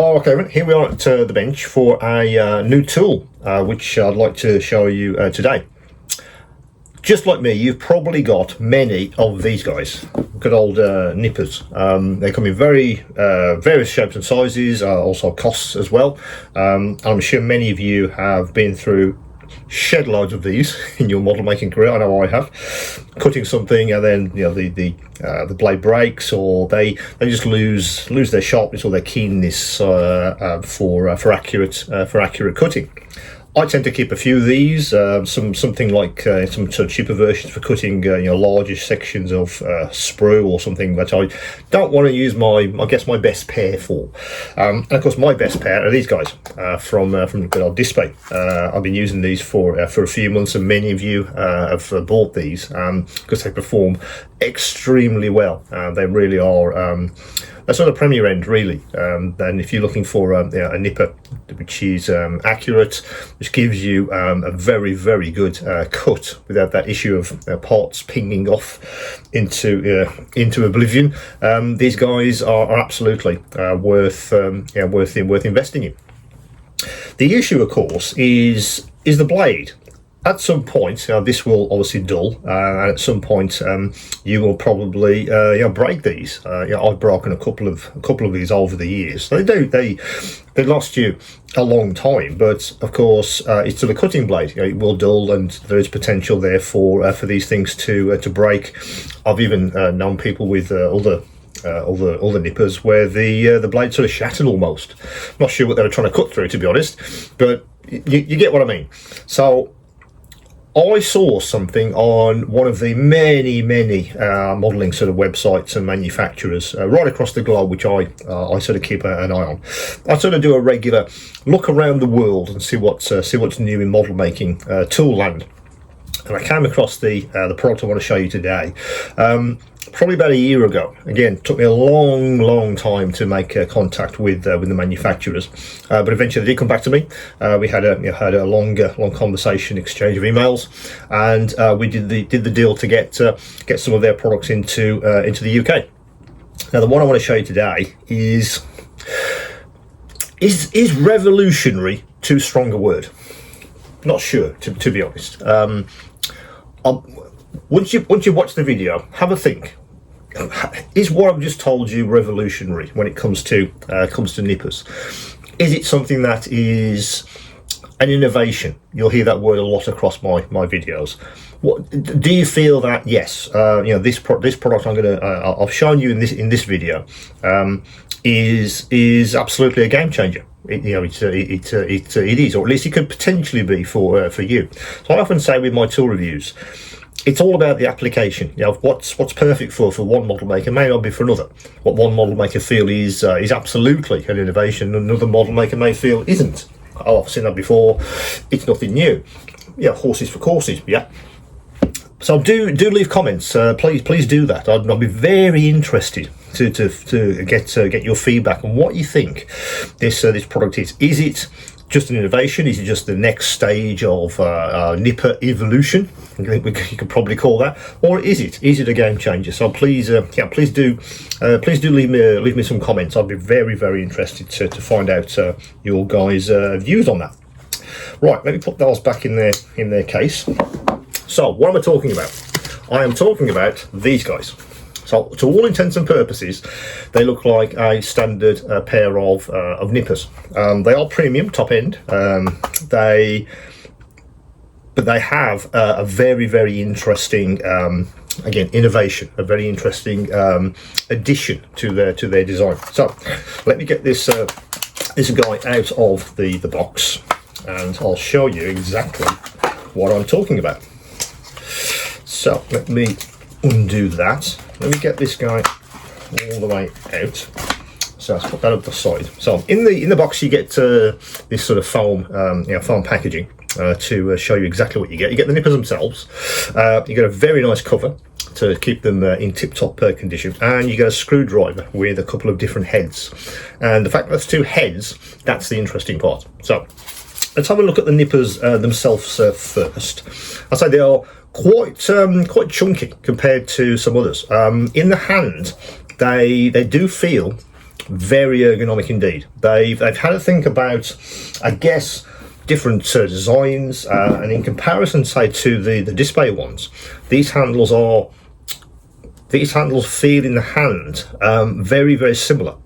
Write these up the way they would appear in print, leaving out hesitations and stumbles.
Okay, here we are at the bench for a new tool, which I'd like to show you today. Just like me, you've probably got many of these guys, good old nippers. They come in various shapes and sizes, also costs as well. I'm sure many of you have been through shed loads of these in your model making career. I know I have. Cutting something and then the blade breaks, or they just lose their sharpness or their keenness for accurate cutting. I tend to keep a few of these, something like some sort of cheaper versions for cutting larger sections of sprue or something that I don't want to use my best pair for. And of course, my best pair are these guys from the good old Display. I've been using these for a few months, and many of you have bought these because they perform extremely well. They really are. That's on the premier end, really. And if you're looking for a nipper which is accurate, which gives you a very, very good cut without that issue of parts pinging off into oblivion, these guys are absolutely worth investing in. The issue, of course, is the blade. At some point, this will obviously dull, and at some point, you will probably break these. I've broken a couple of these over the years. They last you a long time, but of course, it's to the cutting blade. It will dull, and there is potential there for these things to break. I've even known people with other nippers where the blade sort of shattered almost. Not sure what they were trying to cut through, to be honest, but you get what I mean. So I saw something on one of the many modelling sort of websites and manufacturers right across the globe, which I sort of keep an eye on. I sort of do a regular look around the world and see what's new in model making tool land. And I came across the product I want to show you today. Probably about a year ago. Again, it took me a long time to make contact with the manufacturers, but eventually they did come back to me. We had a long conversation, exchange of emails, and we did the deal to get some of their products into the UK. Now, the one I want to show you today is revolutionary too strong a word? Not sure, to be honest. Once you watch the video, have a think. Is what I've just told you revolutionary when it comes to nippers? Is it something that is an innovation? You'll hear that word a lot across my videos. What do you feel that? Yes, this product I've shown you in this video is absolutely a game changer. It is, or at least it could potentially be for you. So I often say with my tool reviews, it's all about the application. What's perfect for one model maker may not be for another. What one model maker feel is absolutely an innovation, another model maker may feel isn't. Oh, I've seen that before. It's nothing new. Yeah, horses for courses. Yeah. So do leave comments. Please do that. I'd be very interested to get your feedback on what you think this product is. Is it just an innovation? Is it just the next stage of nipper evolution? I think you could probably call that, or is it a game changer? So please do leave me some comments. I'd be very interested to find out your guys' views on that. Right, let me put those back in their case. So what am I talking about? I am talking about these guys. So to all intents and purposes, they look like a standard pair of nippers. They are premium, top end. But they have a very interesting, again, innovation, a very interesting addition to their design. So let me get this guy out of the box, and I'll show you exactly what I'm talking about. So let me undo that. Let me get this guy all the way out. So let's put that up the side. So in the box you get this sort of foam packaging to show you exactly what you get. You get the nippers themselves. You get a very nice cover to keep them in tip-top condition, and you get a screwdriver with a couple of different heads. And the fact that there's two heads, that's the interesting part. So let's have a look at the nippers themselves first. I'd say they are quite chunky compared to some others. In the hand, they do feel very ergonomic indeed. They've had to think about, I guess, different designs, and in comparison, say, to the display ones, these handles feel in the hand very, very similar.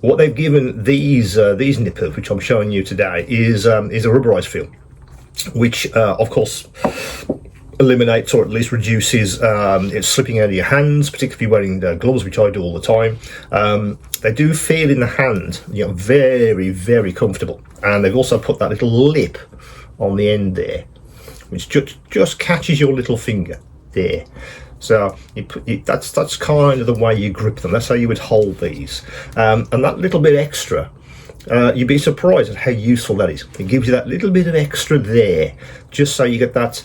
What they've given these nippers, which I'm showing you today, is a rubberized feel, which of course eliminates, or at least reduces, it slipping out of your hands, particularly if you're wearing gloves, which I do all the time. They do feel in the hand, you know, very, very comfortable. And they've also put that little lip on the end there, which just catches your little finger there. So that's kind of the way you grip them. That's how you would hold these. And that little bit extra, you'd be surprised at how useful that is. It gives you that little bit of extra there, just so you get that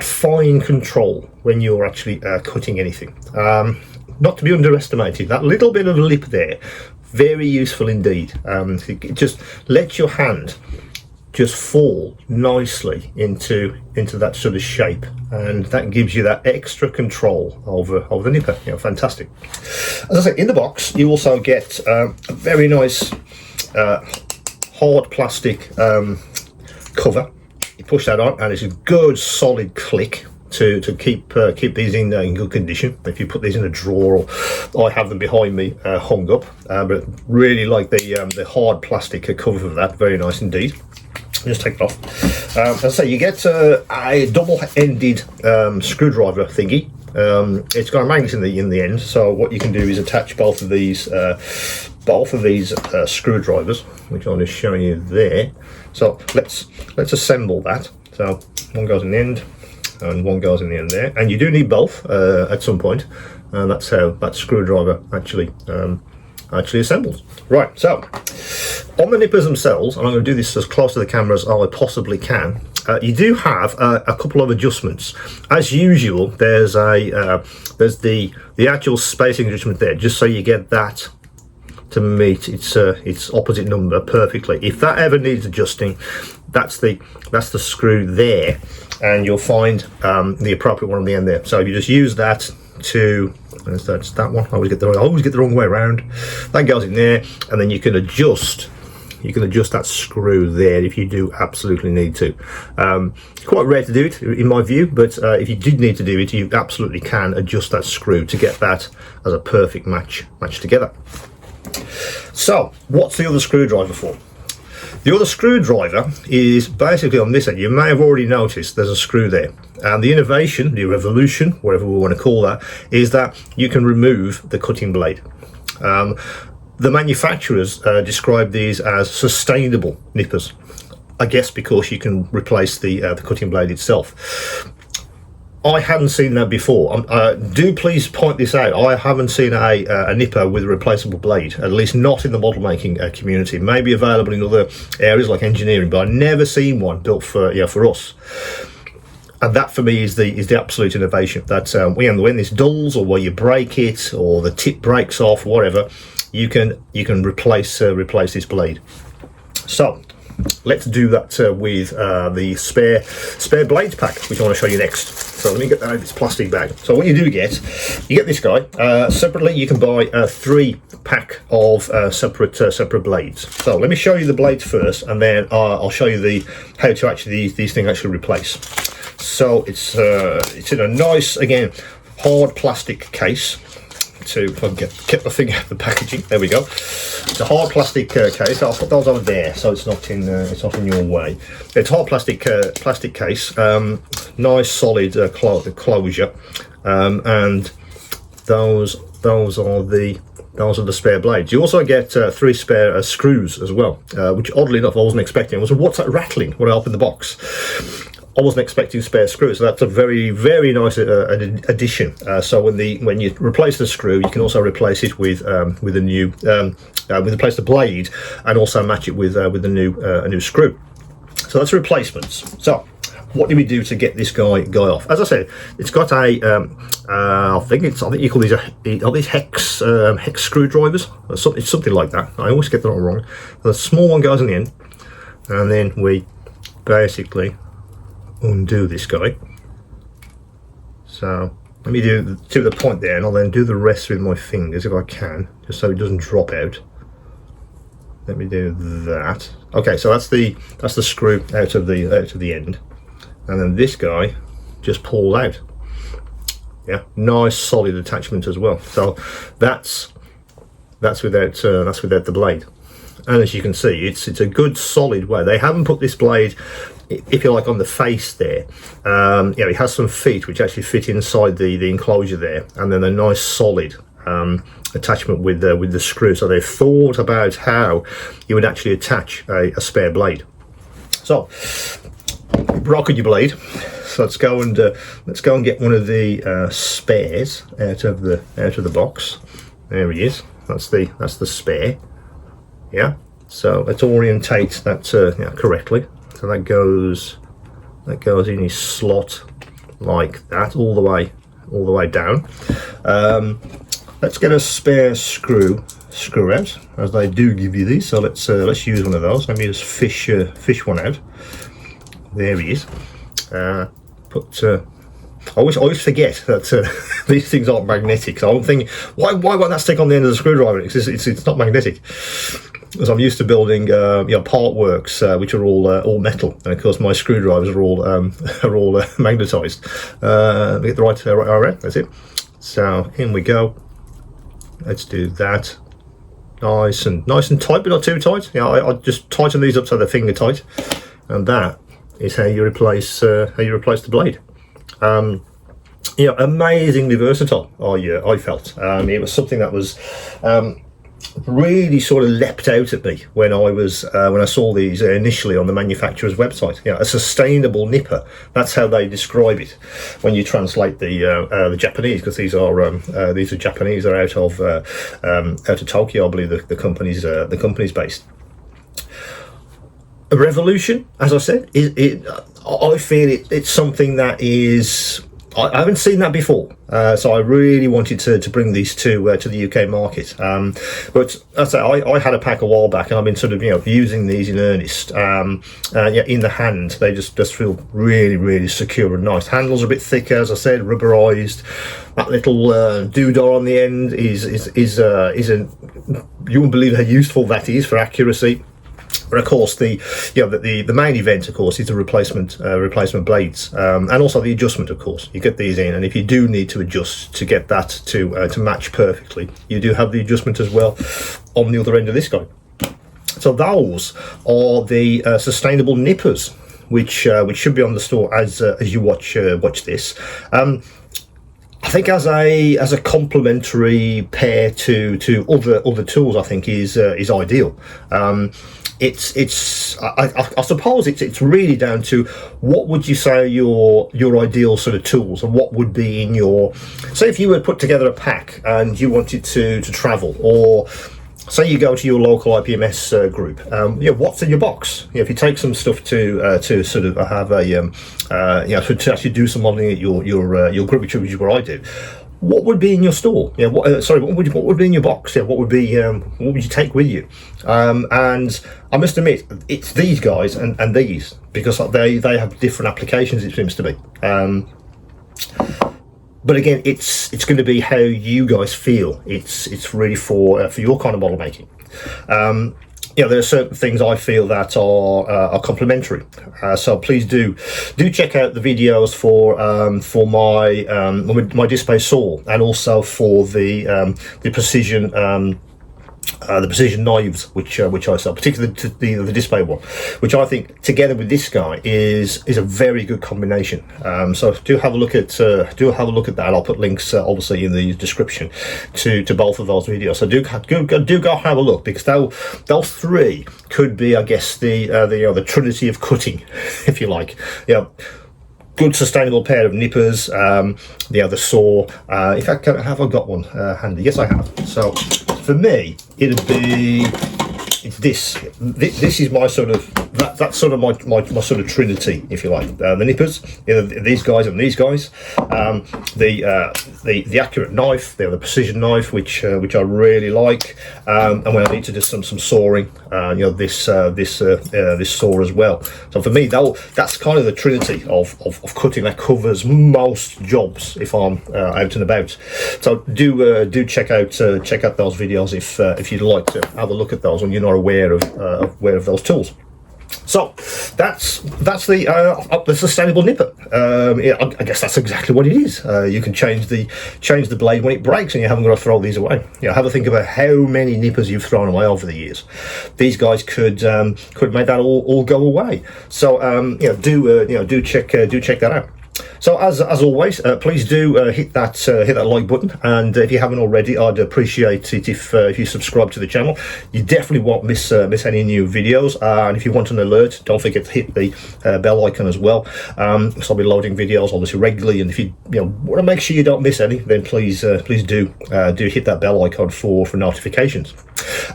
fine control when you're actually cutting anything. Not to be underestimated, that little bit of lip there, very useful indeed. It just lets your hand just fall nicely into that sort of shape, and that gives you that extra control over the nipper. You know, fantastic. As I say, in the box you also get a very nice hard plastic cover. You push that on and it's a good solid click to keep these in good condition. If you put these in a drawer, or I have them behind me hung up, but really like the hard plastic cover for that. Very nice indeed. Just take it off. As I say, you get a double-ended screwdriver thingy. It's got a magnet in the end, so what you can do is attach both of these screwdrivers, which I'm just showing you there. So let's assemble that. So one goes in the end, and one goes in the end there, and you do need both at some point, and that's how that screwdriver actually assembles. Right, so on the nippers themselves, and I'm going to do this as close to the camera as I possibly can, you do have a couple of adjustments. As usual, there's the actual spacing adjustment there, just so you get that to meet its opposite number perfectly. If that ever needs adjusting, that's the screw there, and you'll find the appropriate one on the end there. So if you just use that to, that's that one. I always get the wrong way around. That goes in there, and then you can adjust that screw there if you do absolutely need to. It's quite rare to do it in my view, but if you did need to do it, you absolutely can adjust that screw to get that as a perfect match together. So what's the other screwdriver for? The other screwdriver is basically on this end. You may have already noticed there's a screw there, and the innovation, the revolution, whatever we want to call that, is that you can remove the cutting blade. The manufacturers describe these as sustainable nippers, I guess because you can replace the cutting blade itself. I hadn't seen that before. Do please point this out. I haven't seen a nipper with a replaceable blade, at least not in the model making community. It may be available in other areas like engineering, but I've never seen one built for us. And that for me is the absolute innovation. That when this dulls, or where you break it, or the tip breaks off, whatever, you can replace this blade. So let's do that with the spare blades pack, which I want to show you next. So let me get that out of this plastic bag. So what you get this guy separately. You can buy a 3-pack of separate blades. So let me show you the blades first, and then I'll show you how to actually these things actually replace. So it's in a nice, again, hard plastic case. If I can get my finger out of the packaging, there we go. It's a hard plastic case. I'll put those over there so it's not in your way. It's a hard plastic case, nice solid closure, and those are the spare blades. You also get 3 spare screws as well, which oddly enough I wasn't expecting. I was, what's that rattling when I opened the box? I wasn't expecting spare screws, so that's a very, very nice addition. So when you replace the screw, you can also replace it with a new replace the blade, and also match it with a new screw. So that's replacements. So what do we do to get this guy off? As I said, it's got a I think you call these hex screwdrivers. It's something like that. I always get that wrong. The small one goes in the end, and then we basically undo this guy. So Let me do the point there, and I'll then do the rest with my fingers if I can, just so it doesn't drop out. Let me do that. Okay, so that's the screw out of the end, and then this guy just pulls out. Yeah, nice solid attachment as well. So that's without the blade. And as you can see, it's a good solid way. They haven't put this blade, if you like, on the face there. It has some feet which actually fit inside the enclosure there, and then a nice solid attachment with the screw. So they've thought about how you would actually attach a spare blade. So rocket your blade. So let's go and get one of the spares out of the box. There he is. That's the spare. Yeah. So let's orientate that correctly. So that goes in his slot like that, all the way down. Let's get a spare screw out, as they do give you these. So let's use one of those. Let me just fish one out. There he is. I always forget that these things aren't magnetic. So I'm thinking, why won't that stick on the end of the screwdriver? It's not magnetic. As I'm used to building, part works which are all metal, and of course my screwdrivers are all magnetized. Get the right around. That's it. So in we go. Let's do that. Nice and tight, but not too tight. I just tighten these up so they're finger tight, and that is how you replace the blade. Amazingly versatile. I felt it was something that was really sort of leapt out at me when I saw these initially on the manufacturer's website. A sustainable nipper. That's how they describe it when you translate the Japanese, because these are Japanese. They're out of Tokyo, I believe the company's based. A revolution, as I said, I feel it's something that is. I haven't seen that before, so I really wanted to bring these to the UK market. But as I say, I had a pack a while back, and I've been sort of using these in earnest. In the hand, they just feel really secure and nice. Handles are a bit thicker, as I said, rubberized. That little doodah on the end is you won't believe how useful that is for accuracy. But of course, the main event, of course, is the replacement blades, and also the adjustment. Of course, you get these in, and if you do need to adjust to get that to match perfectly, you do have the adjustment as well on the other end of this guy. So those are the sustainable nippers, which should be on the store as you watch this. I think as a complementary pair to other tools, I think is ideal. I suppose it's really down to what would you say are your ideal sort of tools, and what would be in your, say if you were to put together a pack and you wanted to travel, or say you go to your local IPMS group, what's in your box? If you take some stuff to sort of have to actually do some modelling at your group, which is what I do. What would be in your store? What would be in your box? What would you take with you? And I must admit, it's these guys and these, because they have different applications, it seems to be. But again, it's going to be how you guys feel. It's really for your kind of model making. There are certain things I feel that are complementary. So please do check out the videos for my display saw, and also for the precision. The precision knives, which I sell, particularly the display one, which I think together with this guy is a very good combination. So do have a look at that. I'll put links obviously in the description to both of those videos. So do go have a look, because those three could be, I guess, the trinity of cutting, if you like. Good sustainable pair of nippers. The saw. In fact, have I got one handy? Yes, I have. So for me, it's this. This is my sort of that's sort of my sort of trinity, if you like. The nippers, these guys and these guys, the accurate knife, the precision knife, which I really like, and when I need to do some sawing, this saw as well. So for me, that's kind of the trinity of cutting that covers most jobs if I'm out and about. So do check out those videos if you'd like to have a look at those when you're not aware of those tools. So that's the sustainable nipper. I guess that's exactly what it is. You can change the blade when it breaks, and you haven't got to throw these away. Have a think about how many nippers you've thrown away over the years. These guys could make that all go away. So do check that out. So as always, please do hit that like button, and if you haven't already, I'd appreciate it if you subscribe to the channel. You definitely won't miss any new videos, and if you want an alert, don't forget to hit the bell icon as well. So I'll be loading videos obviously regularly, and if you want to make sure you don't miss any, then please do hit that bell icon for notifications.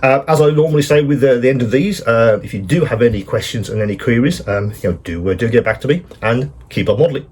As I normally say with the end of these, if you do have any questions and any queries, do get back to me, and keep on modeling.